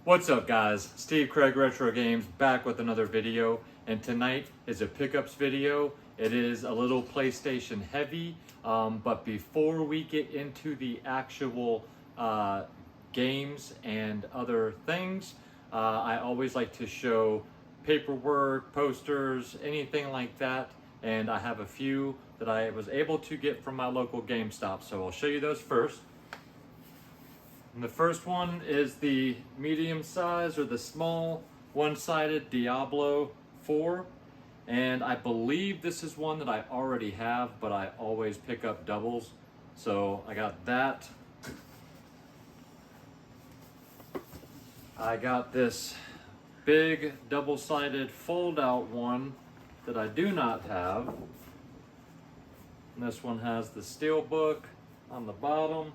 What's up guys, Steve Craig Retro Games back with another video, and tonight is a pickups video. It is a little PlayStation heavy, but before we get into the actual games and other things, I always like to show paperwork, posters, anything like that, and I have a few that I was able to get from my local GameStop, so I'll show you those first. And the first one is the medium size or the small one-sided Diablo 4. And I believe this is one that I already have, but I always pick up doubles. So I got that. I got this big double-sided fold-out one that I do not have. And this one has the steel book on the bottom.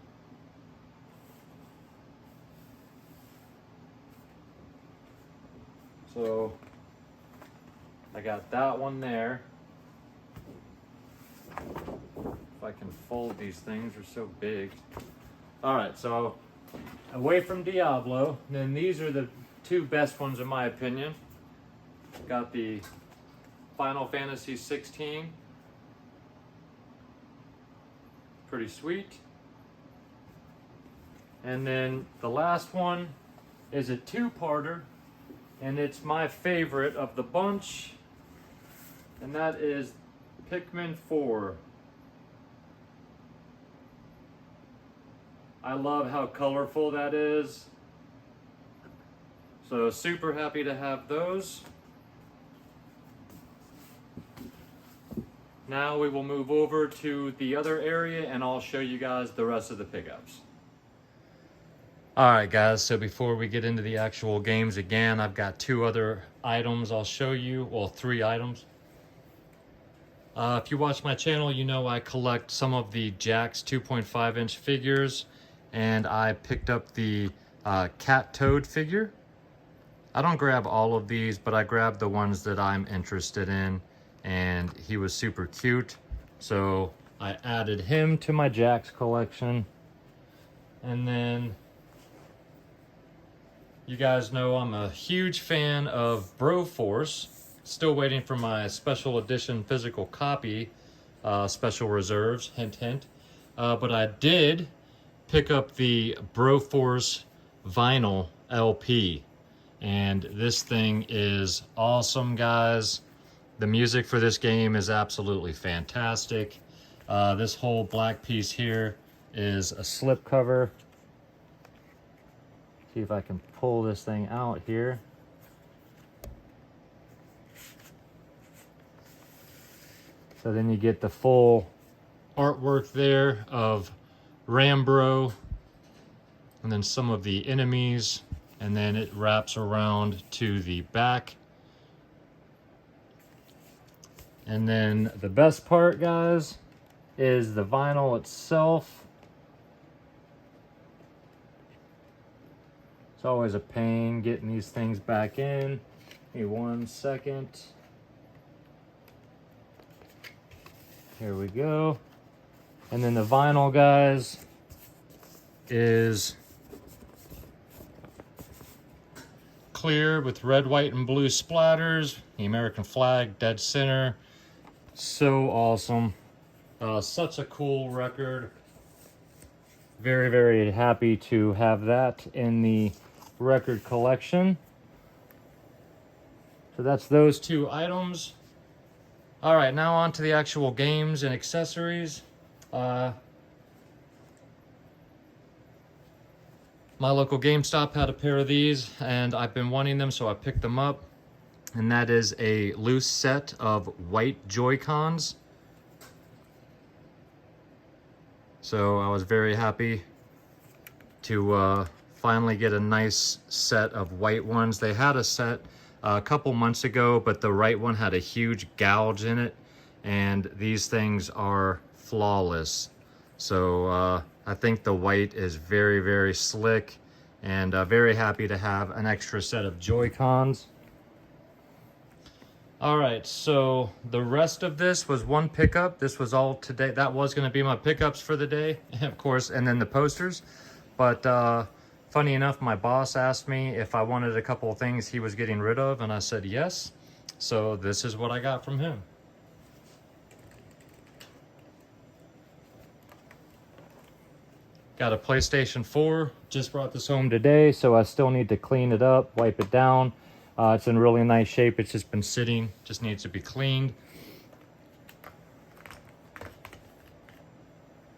So I got that one there. If I can fold these things, they're so big. All right, so away from Diablo, then these are the two best ones in my opinion. Got the Final Fantasy 16. Pretty sweet. And then the last one is a two-parter. And it's my favorite of the bunch, and that is Pikmin 4. I love how colorful that is. So super happy to have those. Now we will move over to the other area and I'll show you guys the rest of the pickups. Alright guys, so before we get into the actual games again, I've got two other items I'll show you, well, three items. If you watch my channel, you know I collect some of the Jakks 2.5-inch figures, and I picked up the Cat Toad figure. I don't grab all of these, but I grabbed the ones that I'm interested in, and he was super cute, so I added him to my Jakks collection. And then you guys know I'm a huge fan of Broforce. Still waiting for my special edition physical copy, special reserves, hint hint. But I did pick up the Broforce vinyl LP. And this thing is awesome, guys. The music for this game is absolutely fantastic. This whole black piece here is a slipcover. See if I can pull this thing out here. So then you get the full artwork there of Rambro and then some of the enemies, and then it wraps around to the back. And then the best part, guys, is the vinyl itself. It's always a pain getting these things back in. Give me 1 second. Here we go. And then the vinyl, guys, is clear with red, white, and blue splatters. The American flag, dead center. So awesome. Such a cool record. Very, very happy to have that in the record collection. So that's those two items. All right, now on to the actual games and accessories. My local GameStop had a pair of these and I've been wanting them, so I picked them up. And that is a loose set of white Joy-Cons. So I was very happy to finally get a nice set of white ones. They had a set a couple months ago, but the right one had a huge gouge in it, and these things are flawless. So I think the white is very, very slick, and very happy to have an extra set of Joy-Cons. All right, so the rest of this was one pickup. This was all today. That was going to be my pickups for the day, of course, and then the posters. But Funny enough, my boss asked me if I wanted a couple of things he was getting rid of, and I said yes. So this is what I got from him. Got a PlayStation 4, just brought this home today, so I still need to clean it up, wipe it down. It's in really nice shape. It's just been sitting, just needs to be cleaned.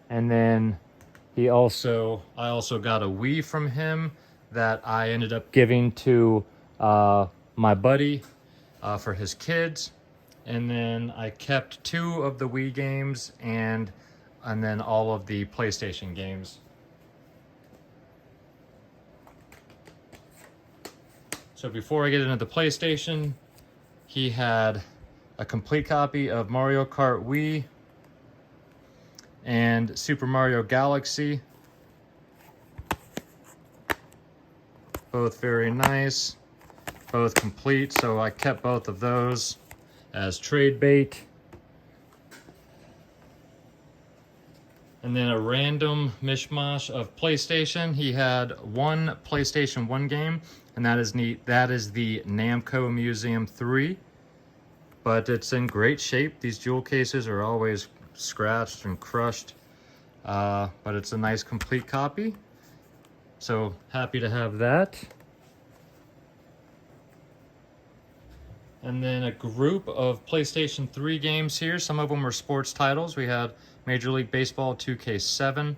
And then I also got a Wii from him that I ended up giving to my buddy for his kids. And then I kept 2 of the Wii games and then all of the PlayStation games. So before I get into the PlayStation, he had a complete copy of Mario Kart Wii and Super Mario Galaxy. Both very nice, both complete, so I kept both of those as trade bait. And then a random mishmash of PlayStation. He had one PlayStation 1 game, and that is neat. That is the Namco Museum 3. But it's in great shape. These jewel cases are always scratched and crushed. But it's a nice complete copy. So happy to have that. And then a group of PlayStation 3 games here. Some of them were sports titles. We had Major League Baseball 2K7,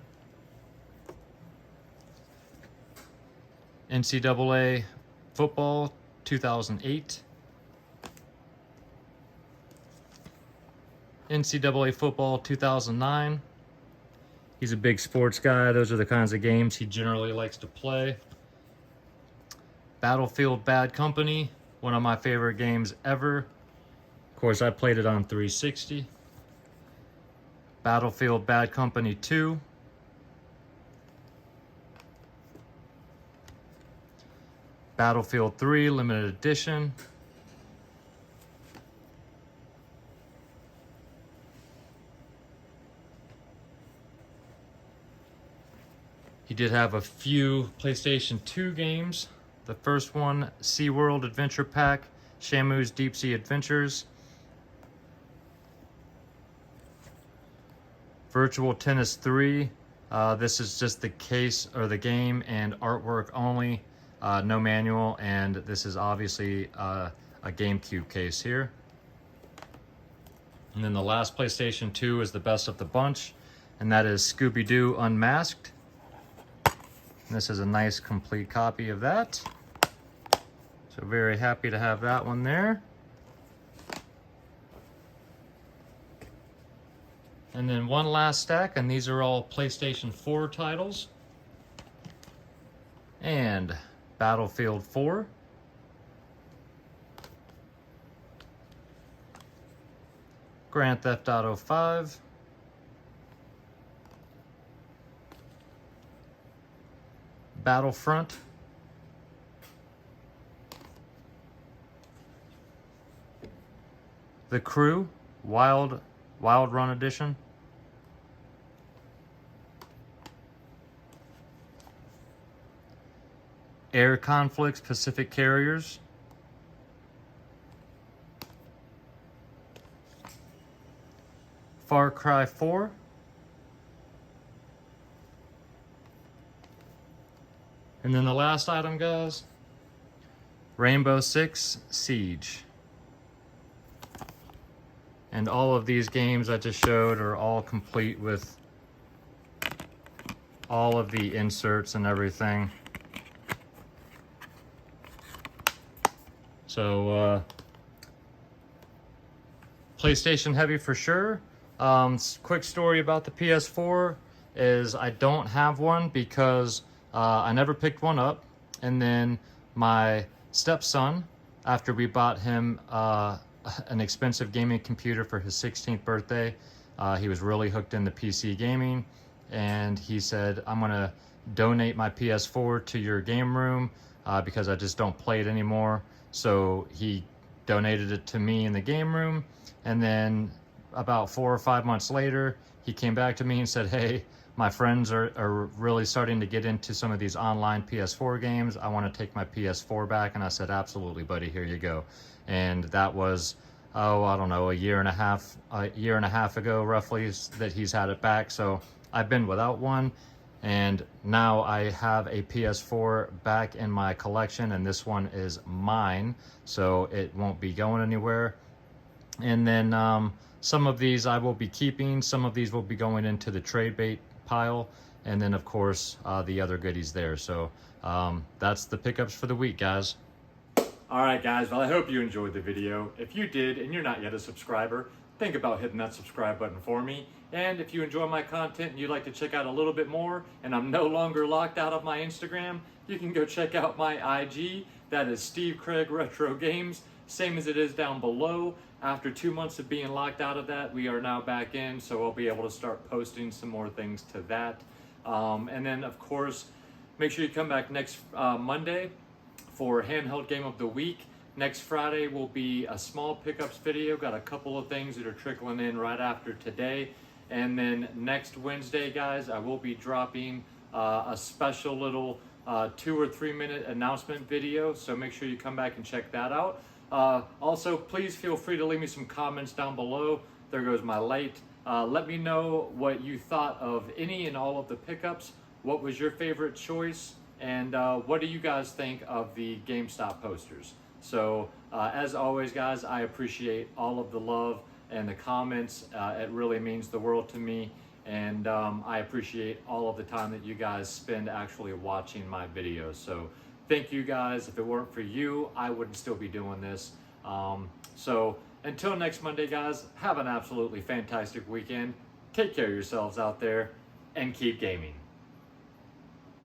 NCAA Football 2008, NCAA Football 2009. He's a big sports guy. Those are the kinds of games he generally likes to play. Battlefield Bad Company, one of my favorite games ever. Of course, I played it on 360. Battlefield Bad Company 2. Battlefield 3 Limited Edition. He did have a few PlayStation 2 games. The first one, SeaWorld Adventure Pack, Shamu's Deep Sea Adventures. Virtual Tennis 3. This is just the case or the game and artwork only, no manual, and this is obviously a GameCube case here. And then the last PlayStation 2 is the best of the bunch, and that is Scooby-Doo Unmasked. And this is a nice complete copy of that. So very happy to have that one there. And then one last stack, and these are all PlayStation 4 titles. And Battlefield 4. Grand Theft Auto 5. Battlefront. The Crew, Wild Run Edition. Air Conflicts Pacific Carriers. Far Cry 4. And then the last item, guys, Rainbow Six Siege. And all of these games I just showed are all complete with all of the inserts and everything. So, PlayStation heavy for sure. Quick story about the PS4 is I don't have one because I never picked one up. And then my stepson, after we bought him an expensive gaming computer for his 16th birthday, he was really hooked into PC gaming, and he said, I'm gonna donate my PS4 to your game room because I just don't play it anymore. So he donated it to me in the game room, and then about 4 or 5 months later, he came back to me and said, hey, my friends are really starting to get into some of these online PS4 games. I want to take my PS4 back. And I said, absolutely, buddy, here you go. And that was, oh, I don't know, a year and a half ago, roughly, that he's had it back. So I've been without one. And now I have a PS4 back in my collection, and this one is mine, so it won't be going anywhere. And then some of these I will be keeping, some of these will be going into the trade bait pile, and then of course the other goodies there. So that's the pickups for the week, guys. All right, guys, well, I hope you enjoyed the video. If you did and you're not yet a subscriber, think about hitting that subscribe button for me. And if you enjoy my content and you'd like to check out a little bit more, and I'm no longer locked out of my Instagram, you can go check out my IG. That is Steve Craig Retro Games, same as it is down below. After 2 months of being locked out of that, we are now back in, so I'll be able to start posting some more things to that. And then, of course, make sure you come back next Monday for Handheld Game of the Week. Next Friday will be a small pickups video. Got a couple of things that are trickling in right after today. And then next Wednesday, guys, I will be dropping a special little 2 or 3 minute announcement video. So make sure you come back and check that out. Also, please feel free to leave me some comments down below. There goes my light. Let me know what you thought of any and all of the pickups. What was your favorite choice? And what do you guys think of the GameStop posters? So as always, guys, I appreciate all of the love and the comments. It really means the world to me. And I appreciate all of the time that you guys spend actually watching my videos. So thank you guys. If it weren't for you, I wouldn't still be doing this. So until next Monday, guys, have an absolutely fantastic weekend. Take care of yourselves out there and keep gaming.